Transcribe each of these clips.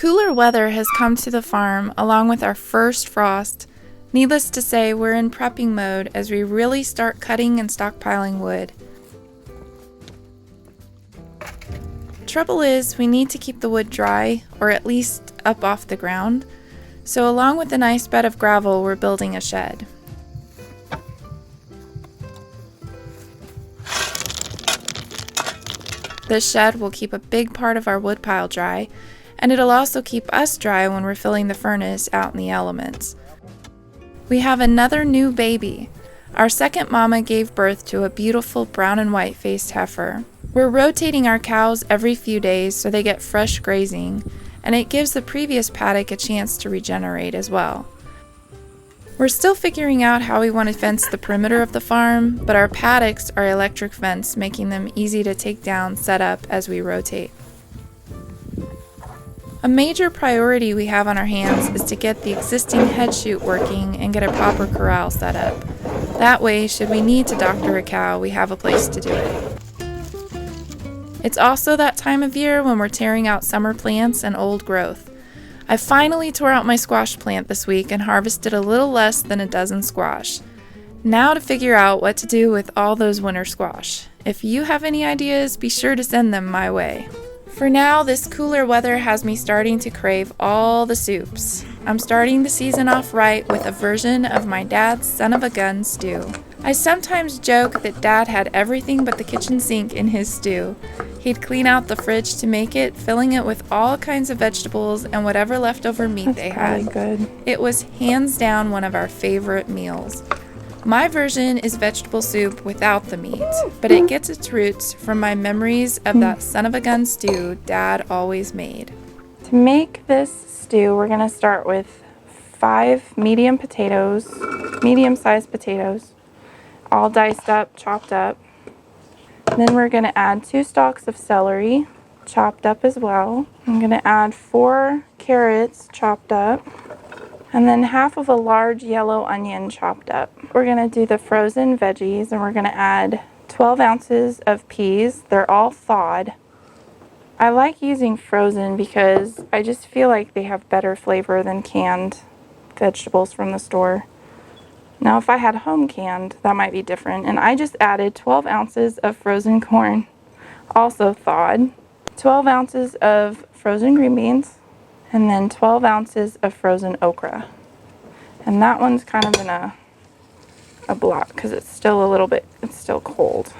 Cooler weather has come to the farm along with our first frost. Needless to say, we're in prepping mode as we really start cutting and stockpiling wood. Trouble is, we need to keep the wood dry, or at least up off the ground. So along with a nice bed of gravel, we're building a shed. This shed will keep a big part of our wood pile dry, and it'll also keep us dry when we're filling the furnace out in the elements. We have another new baby. Our second mama gave birth to a beautiful brown and white faced heifer. We're rotating our cows every few days so they get fresh grazing, and it gives the previous paddock a chance to regenerate as well. We're still figuring out how we want to fence the perimeter of the farm, but our paddocks are electric fence, making them easy to take down, set up as we rotate. A major priority we have on our hands is to get the existing head chute working and get a proper corral set up. That way, should we need to doctor a cow, we have a place to do it. It's also that time of year when we're tearing out summer plants and old growth. I finally tore out my squash plant this week and harvested a little less than a dozen squash. Now to figure out what to do with all those winter squash. If you have any ideas, be sure to send them my way. For now, this cooler weather has me starting to crave all the soups. I'm starting the season off right with a version of my dad's son of a gun stew. I sometimes joke that Dad had everything but the kitchen sink in his stew. He'd clean out the fridge to make it, filling it with all kinds of vegetables and whatever leftover meat they had. Good. It was hands down one of our favorite meals. My version is vegetable soup without the meat, but it gets its roots from my memories of that son of a gun stew Dad always made. To make this stew, we're going to start with 5 medium-sized potatoes, all diced up, chopped up. Then we're going to add 2 stalks of celery, chopped up as well. I'm going to add 4 carrots, chopped up. And then half of a large yellow onion chopped up. We're going to do the frozen veggies, and we're going to add 12 ounces of peas. They're all thawed. I like using frozen because I just feel like they have better flavor than canned vegetables from the store. Now if I had home canned, that might be different. And I just added 12 ounces of frozen corn, also thawed, 12 ounces of frozen green beans, and then 12 ounces of frozen okra. And that one's kind of in a block because it's still cold.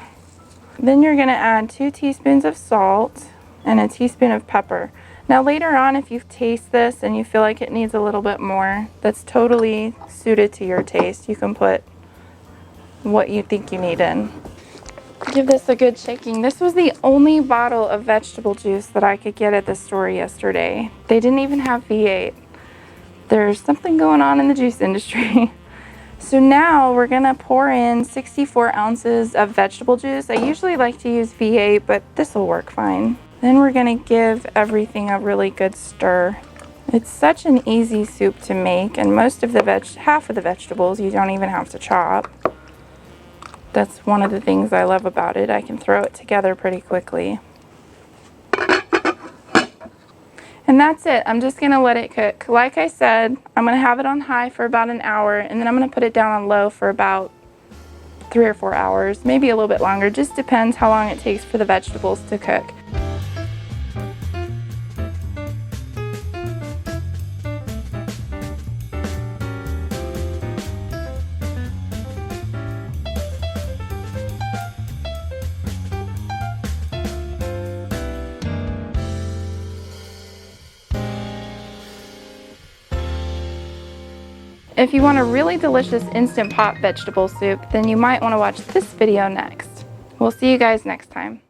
Then you're going to add 2 teaspoons of salt and a teaspoon of pepper. Now later on, if you taste this and you feel like it needs a little bit more, that's totally suited to your taste. You can put what you think you need in. Give this a good shaking. This was the only bottle of vegetable juice that I could get at the store yesterday. They didn't even have V8. There's something going on in the juice industry. So now we're gonna pour in 64 ounces of vegetable juice. I usually like to use V8, but this will work fine. Then we're gonna give everything a really good stir. It's such an easy soup to make, and half of the vegetables you don't even have to chop. That's one of the things I love about it. I can throw it together pretty quickly. And that's it. I'm just going to let it cook. Like I said, I'm going to have it on high for about an hour, and then I'm going to put it down on low for about 3 or 4 hours, maybe a little bit longer. Just depends how long it takes for the vegetables to cook. If you want a really delicious Instant Pot vegetable soup, then you might want to watch this video next. We'll see you guys next time.